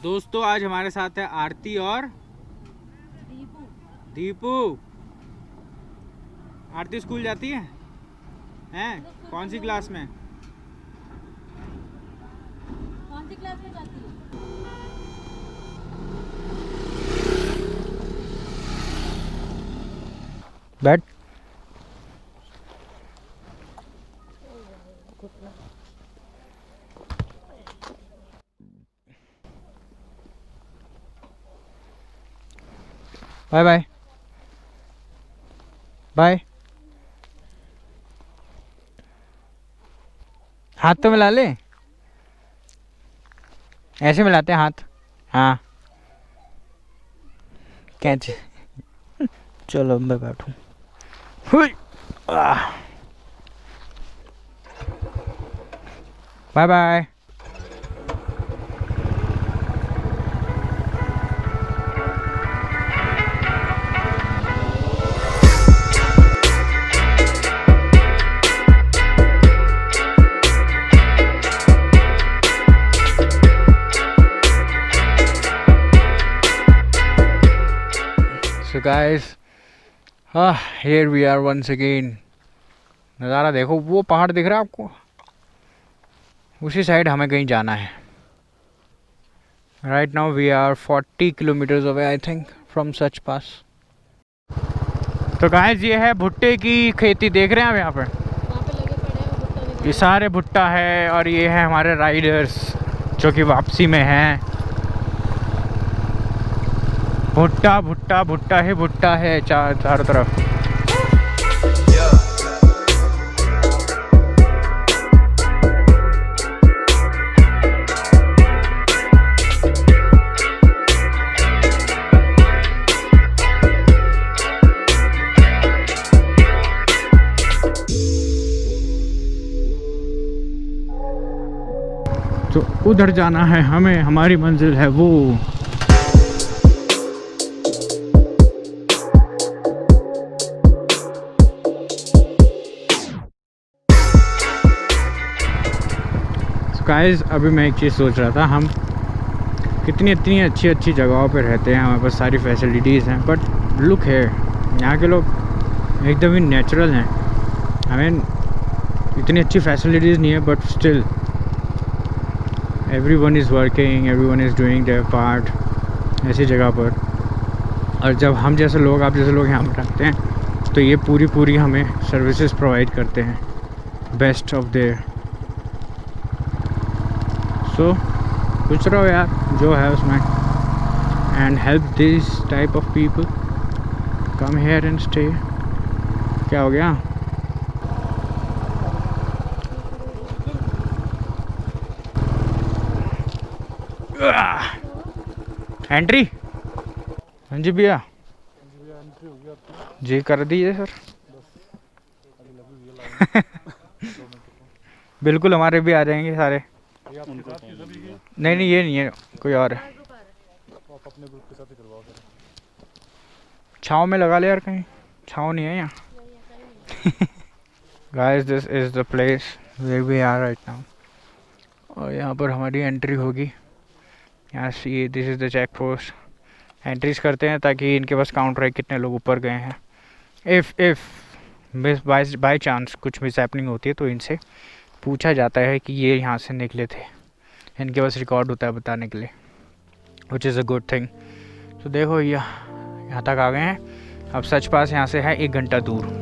दोस्तों आज हमारे साथ है आरती और दीपू। आरती स्कूल जाती है? हैं? कौन सी क्लास में? कौन सी क्लास में जाती है? बैठ। Bye bye bye. हाथ तो मिला ले, ऐसे मिलाते हैं हाथ। हाँ कैच। चलो मैं बैठूं। Bye bye. So guys, here we are once again. नज़ारा देखो, वो पहाड़ दिख रहा है आपको? उसी साइड हमें कहीं जाना है। Right now we are 40 kilometers away I think from Sach Pass. तो guys ये है भुट्टे की खेती, देख रहे हैं आप यहाँ पर? वहाँ पे लगे पड़े हैं भुट्टा। ये सारे भुट्टा है और ये है हमारे राइडर्स जो कि वापसी में हैं। भुट्टा भुट्टा भुट्टा ही भुट्टा है चारों तरफ। तो उधर जाना है हमें, हमारी मंजिल है वो। गाइस अभी मैं एक चीज़ सोच रहा था, हम इतनी अच्छी जगहों पे रहते हैं, हमारे पास सारी फैसिलिटीज़ हैं, बट लुक है यहाँ के लोग एकदम ही नेचुरल हैं। आई मीन इतनी अच्छी फैसिलिटीज़ नहीं है but still everyone is working, everyone is doing there part ऐसी जगह पर। और जब हम जैसे लोग, आप जैसे लोग यहाँ पर रहते हैं तो ये पूरी हमें सर्विसेज प्रोवाइड करते हैं, बेस्ट ऑफ देयर। सो कुछ रहो यार जो है उसमें, and help this type of people, come here and stay. क्या हो गया? एंट्री? हाँ जी भैया जी कर दीजिए सर। बिल्कुल हमारे भी आ जाएंगे सारे। नहीं ये नहीं है, कोई और है। छाँव में लगा ले यार, कहीं छाँव नहीं है यहाँ। Guys this is the place where we are right now. और यहाँ पर हमारी एंट्री होगी। यहाँ से this is the check post. Entries करते हैं ताकि इनके पास काउंटर है कितने लोग ऊपर गए हैं। इफ़ बाय चांस कुछ मिस हैपनिंग होती है तो इनसे पूछा जाता है कि ये यहाँ से निकले थे, इनके पास रिकॉर्ड होता है बताने के लिए, which is a good thing. तो देखो यहाँ तक आ गए हैं। अब सच पास यहाँ से है 1 घंटा दूर।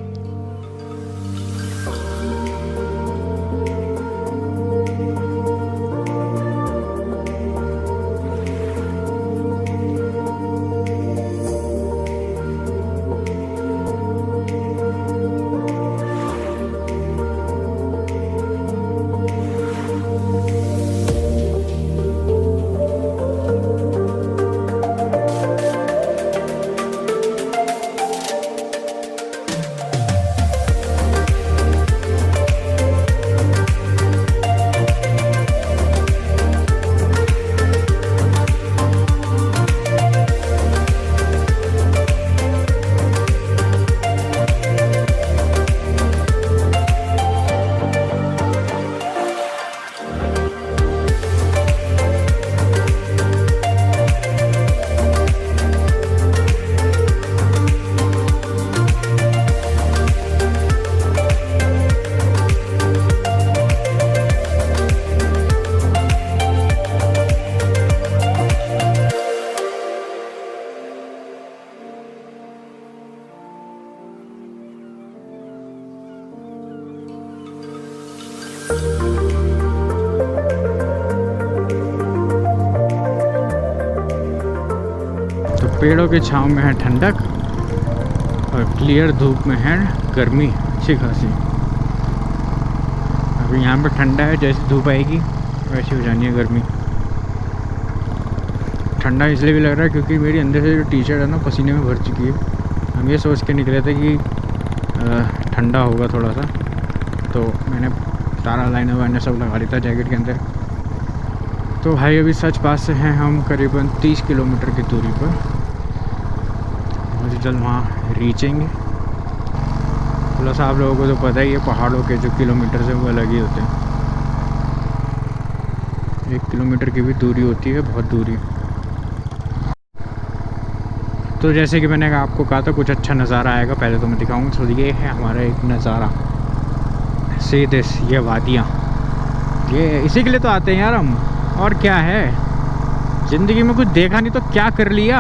पेड़ों की छांव में है ठंडक और क्लियर धूप में है गर्मी अच्छी खासी। अभी यहाँ पे ठंडा है, जैसे धूप आएगी वैसे हो जानी है गर्मी। ठंडा इसलिए भी लग रहा है क्योंकि मेरी अंदर से जो टी शर्ट है ना पसीने में भर चुकी है। हम ये सोच के निकले थे कि ठंडा होगा थोड़ा सा, तो मैंने सारा लाइनर वाइनर सब लगा लिया था जैकेट के अंदर। तो भाई अभी सच पास से हैं हम करीबन 30 किलोमीटर की दूरी पर, बहुत जल्द वहाँ रीचेंगे। प्लस आप लोगों को तो पता ही है पहाड़ों के जो किलोमीटर है वो अलग ही होते हैं। 1 किलोमीटर की भी दूरी होती है, बहुत दूरी। तो जैसे कि मैंने आपको कहा था कुछ अच्छा नज़ारा आएगा, पहले तो मैं दिखाऊंगा। तो ये है हमारा एक नज़ारा, सी दिस, ये वादियाँ, ये इसी के लिए तो आते हैं यार हम। और क्या है, ज़िंदगी में कुछ देखा नहीं तो क्या कर लिया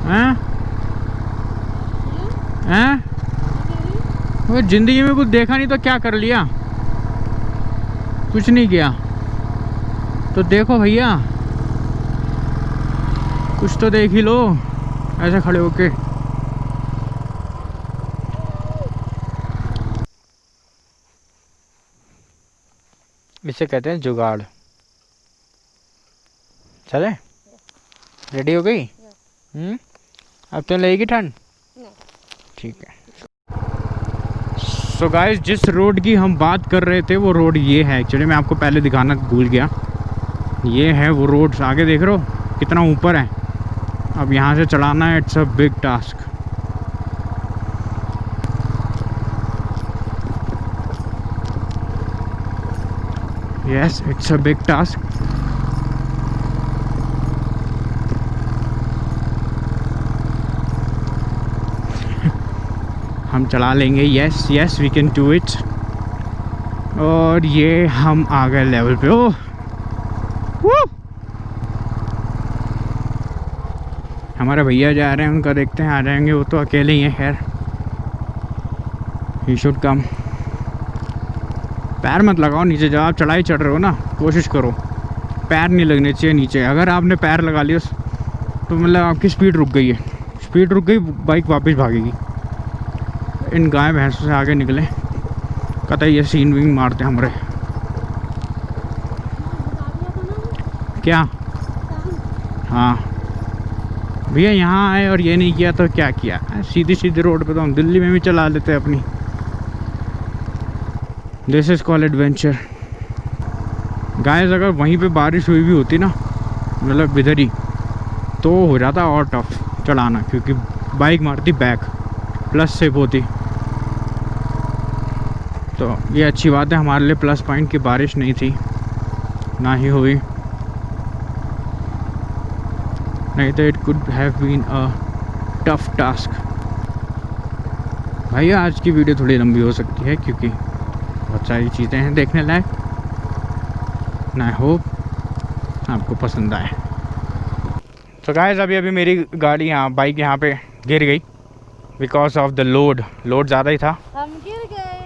हैं? वो ज़िंदगी में कुछ देखा नहीं तो क्या कर लिया, कुछ नहीं किया तो देखो भैया, कुछ तो देख ही लो ऐसे खड़े होके। इसे कहते हैं जुगाड़। चले, रेडी हो गई? अब तो लगेगी ठंड? ठीक है। सो गाइस, जिस रोड की हम बात कर रहे थे वो रोड ये है। एक्चुअली मैं आपको पहले दिखाना भूल गया, ये है वो रोड। आगे देख रहे हो कितना ऊपर है। अब यहाँ से चढ़ाना है, it's a big task. Yes, it's a big task. हम चला लेंगे, yes yes we can do it. और ये हम आ गए लेवल पे। ओह हमारे भैया जा रहे हैं, उनका देखते हैं, आ जाएंगे। वो तो अकेले ही हैं, खैर ही शुड कम। पैर मत लगाओ नीचे, जब आप चढ़ाई चढ़ रहे हो ना कोशिश करो पैर नहीं लगने चाहिए नीचे। अगर आपने पैर लगा लिया तो मतलब आपकी स्पीड रुक गई है, स्पीड रुक गई, बाइक वापस भागेगी। इन गाय भैंसों से आगे निकले, कतई ये सीन विंग मारते हमारे। क्या? हाँ भैया, यहाँ आए और ये नहीं किया तो क्या किया? सीधी सीधी रोड पे तो हम दिल्ली में भी चला लेते अपनी। This is called adventure guys. अगर वहीं पे बारिश हुई भी होती ना, मतलब इधर ही, तो हो जाता और टफ चलाना, क्योंकि बाइक मारती बैक, प्लस सेफ होती। तो ये अच्छी बात है हमारे लिए, प्लस पॉइंट की बारिश नहीं थी, ना ही हुई, नहीं तो it could have been a tough task. भैया आज की वीडियो थोड़ी लंबी हो सकती है क्योंकि बहुत सारी चीज़ें हैं देखने लायक। आई होप आपको पसंद आए। तो गाइस, अभी मेरी गाड़ी यहाँ, बाइक यहाँ पे गिर गई बिकॉज ऑफ द लोड ज़्यादा ही था। हम गिर गए।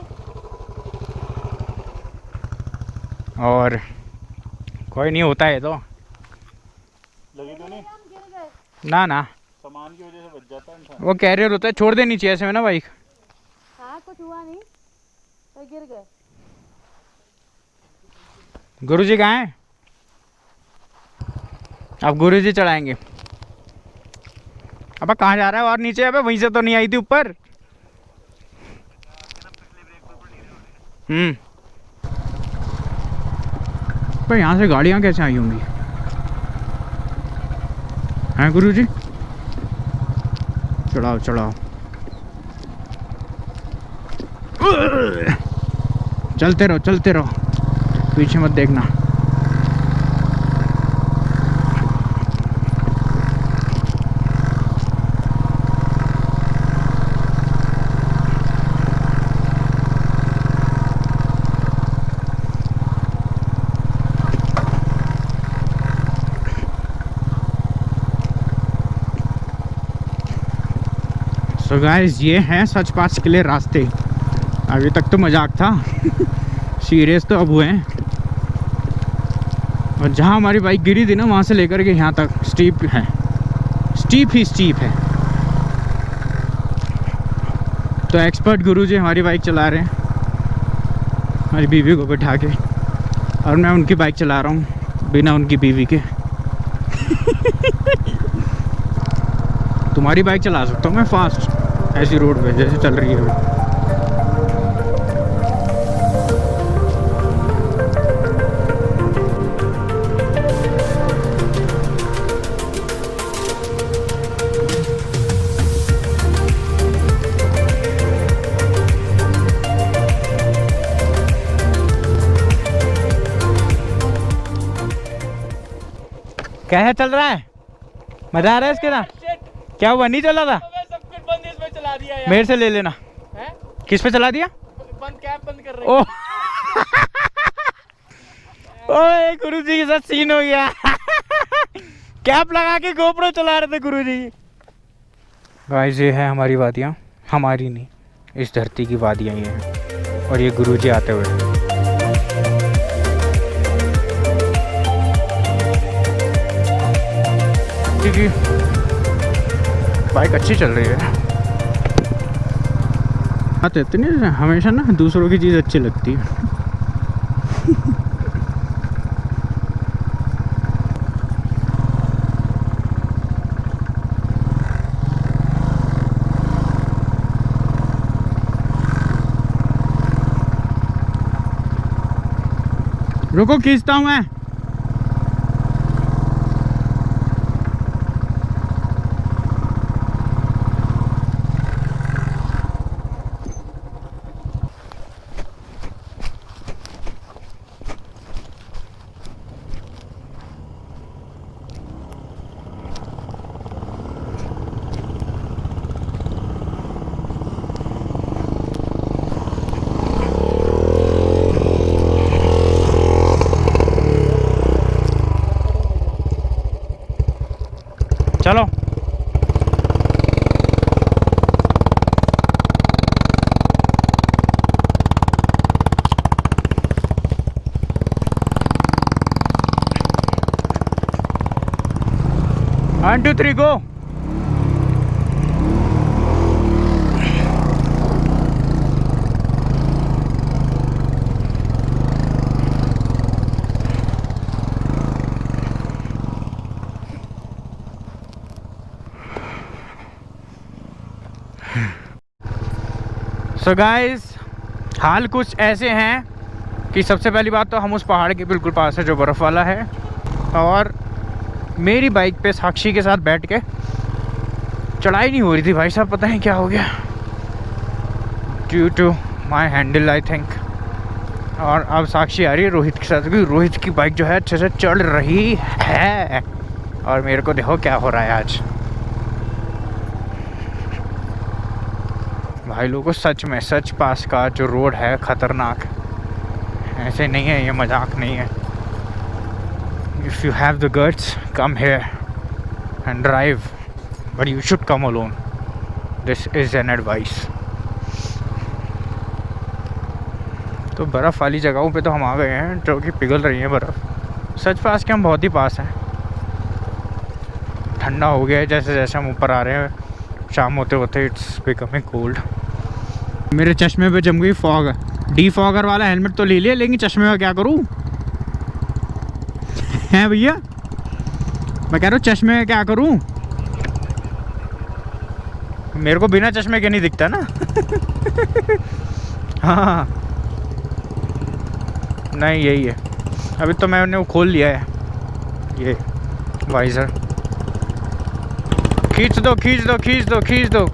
और कोई नहीं, होता है तो। लगी तो नहीं? हम गिर गए। ना सामान की वजह से बच जाता है इंसान। वो कैरियर होता है, छोड़ देनी चाहिए ऐसे में ना बाइक। हाँ कुछ हुआ नहीं, तो गिर गए। गुरुजी कहाँ हैं? अब गुरुजी चढ़ाएंगे। अब कहाँ जा रहा है? और नीचे, अबे वहीं से तो नहीं आई थी ऊपर। पर यहाँ से गाड़ियाँ कैसे आई होंगी हैं गुरुजी? चढ़ाओ चढ़ाओ, चलते रहो, पीछे मत देखना। तो गाइस, ये हैं सच पास के लिए रास्ते। अभी तक तो मजाक था सीरियस तो अब हुए हैं। और जहाँ हमारी बाइक गिरी थी ना, वहाँ से लेकर के यहाँ तक स्टीप है, स्टीप ही स्टीप है। तो एक्सपर्ट गुरुजी हमारी बाइक चला रहे हैं, हमारी बीवी को बिठा के, और मैं उनकी बाइक चला रहा हूँ बिना उनकी बीवी के। तुम्हारी बाइक चला सकता हूँ मैं फास्ट, ऐसी रोड पे जैसे चल रही है अभी। कैसा चल रहा है? मजा आ रहा है इसके साथ? क्या हुआ, नहीं चला था? सब कुछ बंद इसमें चला दिया यार। मेरे से ले लेना। हैं? किस पे चला दिया? बंद, कैप बंद कर रही ओ ओए गुरुजी के साथ सीन हो गया। कैप लगा के गोप्रो चला रहे थे गुरुजी। गाइस ये है हमारी वादियाँ, हमारी नहीं, इस धरती की वादियाँ ये हैं, और ये गुरुजी आते हुए। क्योंकि बाइक अच्छी चल रही है। बात इतनी हमेशा ना दूसरों की चीज़ अच्छी लगती है। रुको खींचता हूँ मैं। चलो one two three go. So guys हाल कुछ ऐसे हैं कि सबसे पहली बात तो हम उस पहाड़ के बिल्कुल पास है जो बर्फ़ वाला है, और मेरी बाइक पे साक्षी के साथ बैठ के चढ़ाई नहीं हो रही थी भाई साहब, पता नहीं क्या हो गया, due to my handle I think. और अब साक्षी आ रही है रोहित के साथ, क्योंकि रोहित की बाइक जो है अच्छे से चढ़ रही है, और मेरे को देखो क्या हो रहा है आज। भाई लोगों सच में सच पास का जो रोड है खतरनाक, ऐसे नहीं है, ये मजाक नहीं है। If you have the guts come here and drive, but you should come alone, this is an advice. तो बर्फ़ वाली जगहों पे तो हम आ गए हैं जो कि पिघल रही है बर्फ़। सच पास के हम बहुत ही पास हैं, ठंडा हो गया है जैसे जैसे हम ऊपर आ रहे हैं, शाम होते होते इट्स बिकमिंग कोल्ड। मेरे चश्मे पे जम गई फॉग, डी फॉगर वाला हेलमेट तो ले लिया, लेकिन चश्मे का क्या करूं? हैं भैया, मैं कह रहा हूँ चश्मे का क्या करूं? मेरे को बिना चश्मे के नहीं दिखता ना। हाँ नहीं यही है, अभी तो मैंने वो खोल लिया है ये वाइज़र। खींच दो खींच दो खींच दो खींच दो।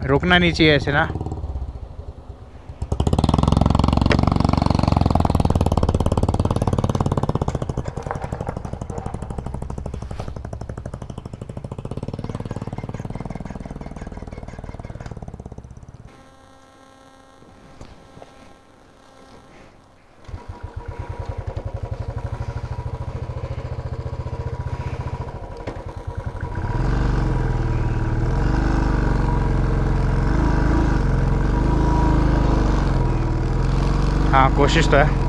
रुकना नहीं चाहिए ऐसे ना। हाँ कोशिश तो है।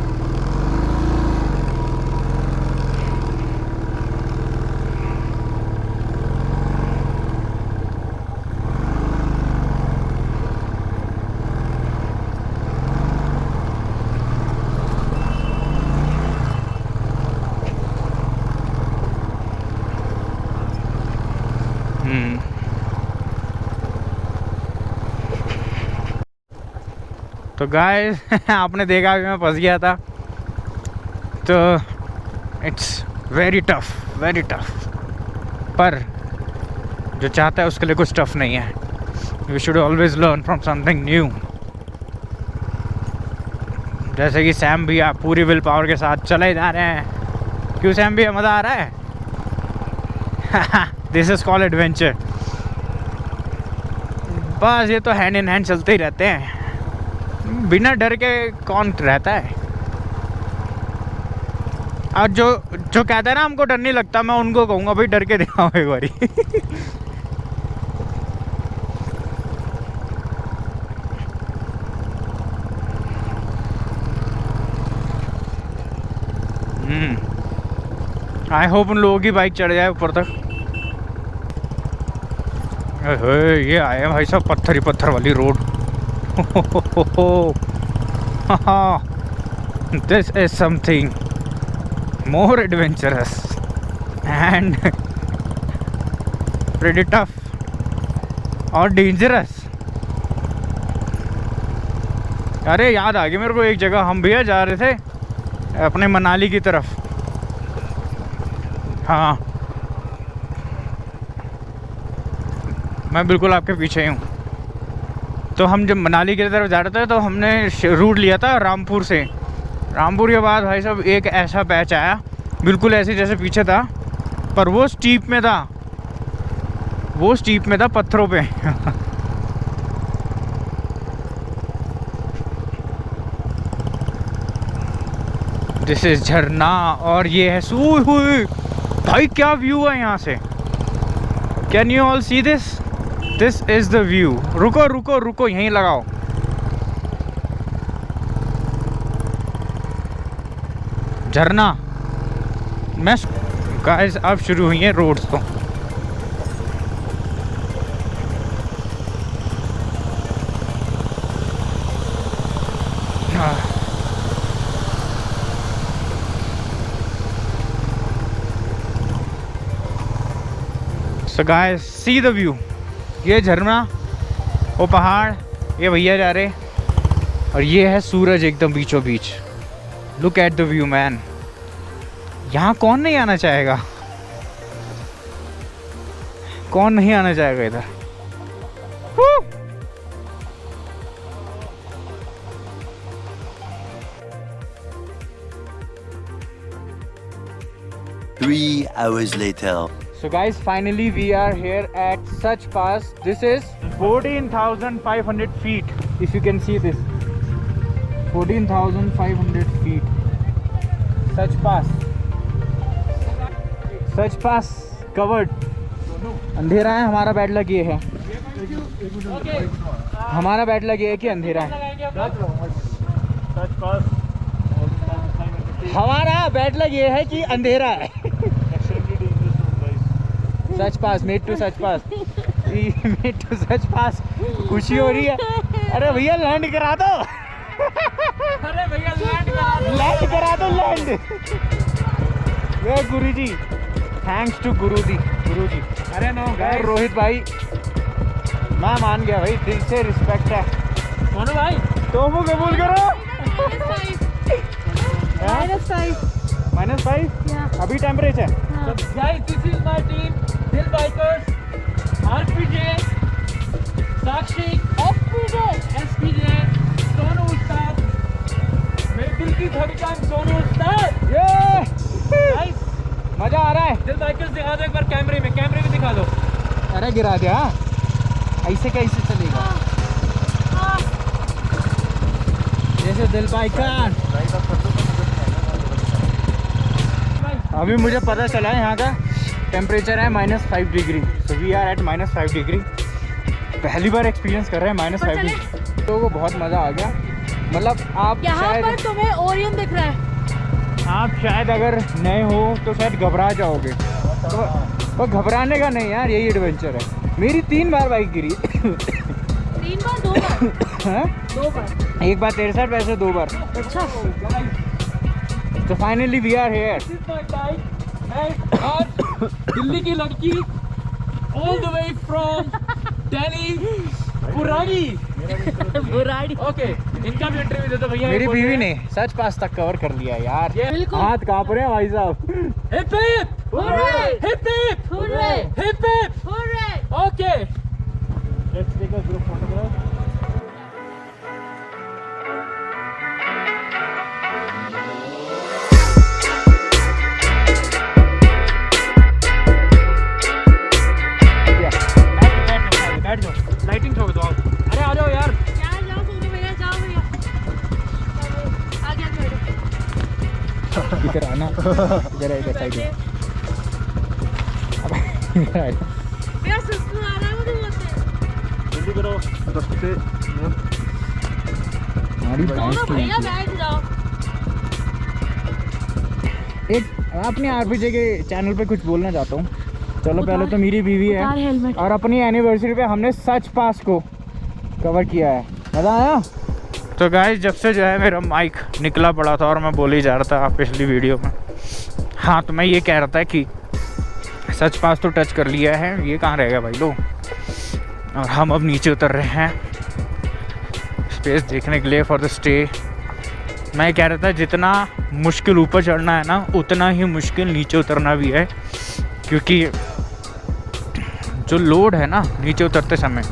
तो गाइस आपने देखा कि मैं फंस गया था, तो इट्स वेरी टफ, पर जो चाहता है उसके लिए कुछ टफ नहीं है। We should always learn from something new. जैसे कि सैम भैया पूरी विल पावर के साथ चले जा रहे हैं। क्यों सैम भैया, मज़ा आ रहा है? This is called adventure. बस ये तो हैंड इन हैंड चलते ही रहते हैं, बिना डर के कौन रहता है। और जो कहता है ना हमको डर नहीं लगता, मैं उनको कहूँगा भाई डर के दिखाओ एक बारी। आई होप उन लोगों की बाइक चढ़ जाए ऊपर तक। ये आए हैं भाई साहब पत्थर ही पत्थर वाली road. This is something more adventurous and pretty tough और dangerous। अरे याद आ गया मेरे को एक जगह, हम भैया जा रहे थे अपने मनाली की तरफ। हाँ मैं बिल्कुल आपके पीछे ही हूँ। तो हम जब मनाली की तरफ जा रहे थे तो हमने रूट लिया था रामपुर से। रामपुर के बाद भाई साहब एक ऐसा पैच आया बिल्कुल ऐसे जैसे पीछे था, पर वो स्टीप में था, पत्थरों पे। दिस इज झरना और ये है सूई हुई। भाई क्या व्यू है यहाँ से, can you all see this? This is the view. रुको रुको रुको, यहीं लगाओ। झरना मैं गाइस अब शुरू हुई है रोड्स तो। So guys, see the view। ये झरना, वो पहाड़, ये भैया जा रहे, और ये है सूरज एकदम बीचों बीच। Look at the view man. यहाँ कौन नहीं आना चाहेगा, कौन नहीं आना चाहेगा इधर। Woo! 3 hours later. So guys, finally we are here at Sach Pass. This is 14,500 feet. If you can see this, 14,500 feet. Sach Pass. Sach Pass covered. अंधेरा है, हमारा बैड लग ये है। हमारा बैड लग ये है कि अंधेरा है। हमारा बैड लग ये है कि अंधेरा है। Sach pass, met to Sach pass, met to Sach pass. खुशी हो रही है। अरे भैया लैंड करा दो। अरे भैया लैंड करा दो लैंड। ये गुरुजी, थैंक्स टू गुरुजी। अरे नो गाइस, रोहित भाई मैं मान गया भाई, दिल से रिस्पेक्ट है। मोनू भाई तो वो कबूल करो। -5 Yeah. अभी temperature. So guys, this is my team, Dil Bikers, RPJ, Sakshi, SPJ, Sonu उस्ताद, मेरे दिल की धड़कन सोनू उस्ताद। ये Guys, मजा आ रहा है। दिल बाइकर्स दिखा दो एक बार कैमरे में दिखा दो। अरे गिरा दिया, ऐसे कैसे चलेगा? जैसे दिल बाइकर। अभी मुझे पता चला है यहाँ का टेम्परेचर है -5 degree. So we are at -5 degree. पहली बार एक्सपीरियंस कर रहे हैं -5 डिग्री। तो वो बहुत मज़ा आ गया। मतलब आप यहाँ शायद पर तुम्हें ओरियन दिख रहा है। आप शायद अगर नए हो तो शायद घबरा जाओगे, तो घबराने का नहीं यार, यही एडवेंचर है। मेरी 3 बार बाइक गिरी 3 बार 2 बार हाँ? 2 बार। एक बार तेरे साथ, वैसे 2 बार। अच्छा तो finally we are here. This is my bike. मैं आज दिल्ली की लड़की all the way from Delhi पुरानी बुराड़ी। ओके इनका भी इंटरव्यू दे दो भैया। मेरी बीवी ने सच पास तक कवर कर लिया यार। बिल्कुल। हाथ कांप रहे हैं भाई साहब। Hip hip Hooray! Hip hip Hooray! Hip hip Hooray! Okay let's take a group photograph. बैठ जाओ, लाइटिंग छोड़ दो आप। अरे आ जाओ यार। यहाँ जाओ सोनू भैया, जाओ भैया। आगे आगे बैठो। इधर आना, इधर साइड बैठे। इधर आ जा। भैया सुसु आ रहा है मुझे बोलते। जल्दी करो। हमारी भैंस सोनू की भैया आंखें। बैठ जाओ। एक अपने आरपीजे के चैनल पे कुछ बोलना चाहता हूँ। चलो उतार- पहले तो मेरी बीवी उतार है हेलमेट। और अपनी एनिवर्सरी पे हमने सच पास को कवर किया है। मज़ा आया? तो गाइस जब से जो है मेरा माइक निकला पड़ा था और मैं बोल ही जा रहा था पिछली वीडियो में। हाँ तो मैं ये कह रहा था कि सच पास तो टच कर लिया है, ये कहाँ रहेगा भाई लो। और हम अब नीचे उतर रहे हैं स्पेस देखने के लिए फॉर द स्टे। मैं कह रहा था जितना मुश्किल ऊपर चढ़ना है ना, उतना ही मुश्किल नीचे उतरना भी है, क्योंकि जो लोड है ना नीचे उतरते समय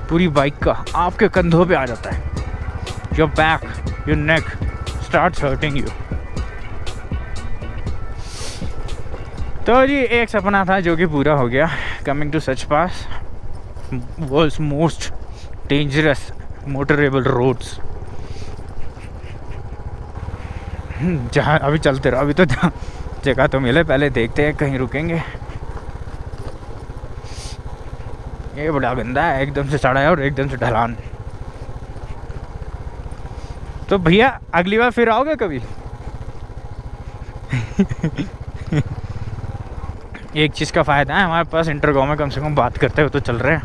पूरी बाइक का आपके कंधों पे आ जाता है। Your back, your neck starts hurting you. तो जी एक सपना था जो कि पूरा हो गया। Coming to Sach pass, world's most dangerous motorable roads. जहाँ अभी चलते रहो, अभी तो जगह तो मिले, पहले देखते हैं कहीं रुकेंगे। ये बड़ा गंदा है, एकदम से चढ़ा है और एकदम से ढलान। तो भैया अगली बार फिर आओगे कभी? एक चीज़ का फ़ायदा है हमारे पास, इंटरकॉम में कम से कम बात करते हुए तो चल रहे हैं।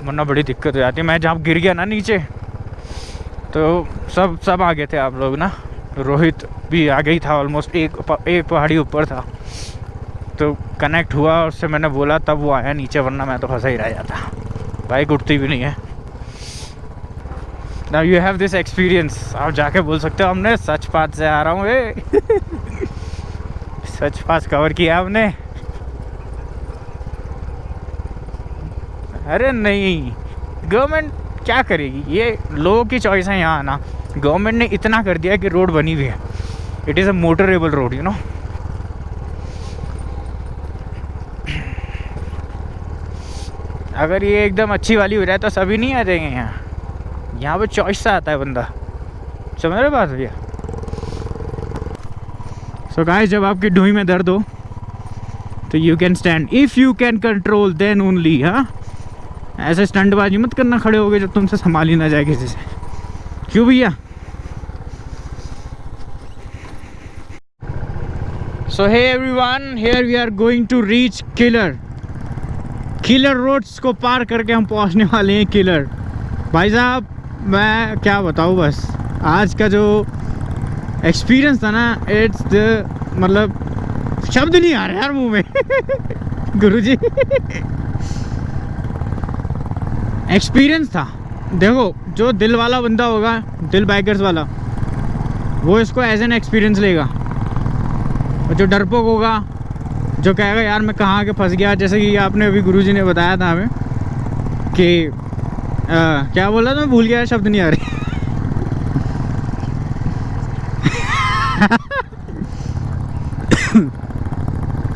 वरना बड़ी दिक्कत हो जाती है। मैं जहाँ गिर गया ना नीचे, तो सब आ गए थे आप लोग ना। रोहित भी आ गई था, ऑलमोस्ट एक पहाड़ी ऊपर था तो कनेक्ट हुआ और उससे मैंने बोला तब वो आया नीचे, वरना मैं तो फंसा ही रह जाता। बाइक उठती भी नहीं है। Now you have this experience, आप जाके बोल सकते हो हमने सच पास से आ रहा हूँ सच पास कवर किया हमने। अरे नहीं, गवर्नमेंट क्या करेगी, ये लोगों की चॉइस है यहाँ आना। गवर्नमेंट ने इतना कर दिया कि रोड बनी हुई है, it is a motorable road, you know. अगर ये एकदम अच्छी वाली हो जाए तो सभी नहीं आ जाएंगे यहाँ पे चॉइस से आता है बंदा, समझ रहे बात भैया। सो गाइस जब आपकी ढूई में दर्द हो तो you can stand, if you can control then only. हाँ ऐसे स्टंटबाजी मत करना खड़े हो गए जब तुमसे संभाल ही ना जाए किसी से, क्यों भैया। So hey everyone, here we are going to reach Killar roads को पार करके हम पहुंचने वाले हैं किलर। भाई साहब मैं क्या बताऊं, बस आज का जो एक्सपीरियंस था ना, इट्स द मतलब शब्द नहीं आ रहे यार मुंह में गुरुजी एक्सपीरियंस था। देखो जो दिल वाला बंदा होगा, दिल बाइकर्स वाला, वो इसको एज एन एक्सपीरियंस लेगा। और जो डरपोक होगा, जो कहेगा यार मैं कहाँ आके फंस गया, जैसे कि आपने अभी गुरुजी ने बताया था हमें कि क्या बोला था, मैं भूल गया, शब्द नहीं आ रही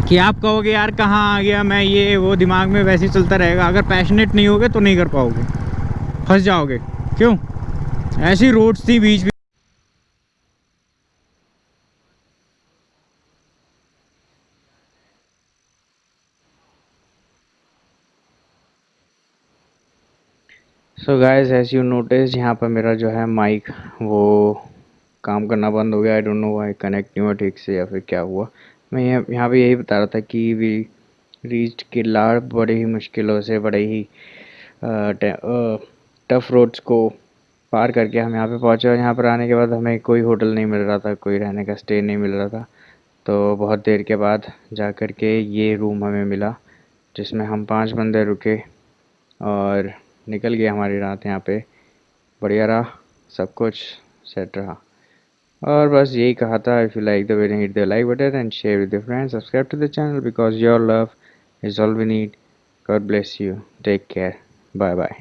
कि आप कहोगे यार कहाँ आ गया मैं, ये वो दिमाग में वैसे ही चलता रहेगा। अगर पैशनेट नहीं होगे तो नहीं कर पाओगे, फंस जाओगे। क्यों, ऐसी रोड्स थी बीच में। So guys as you notice यहाँ पर मेरा जो है माइक वो काम करना बंद हो गया। I don't know why, connect नहीं हुआ ठीक से या फिर क्या हुआ। मैं यहाँ पे यही बता रहा था कि वी रीच्ड किलाड़ बड़े ही मुश्किलों से, बड़े ही टफ रोड्स को पार करके हम यहाँ पे पहुँचे। और यहाँ पर आने के बाद हमें कोई होटल नहीं मिल रहा था, कोई रहने का स्टे नहीं मिल रहा था। तो बहुत देर के बाद जा कर के ये रूम हमें मिला जिसमें हम 5 बंदे रुके और निकल गई हमारी रात यहाँ पे। बढ़िया रहा, सब कुछ सेट रहा। और बस यही कहा था, if you like the video hit the like button and share with your friends, subscribe to the channel because your love is all we need. God bless you, take care, bye bye.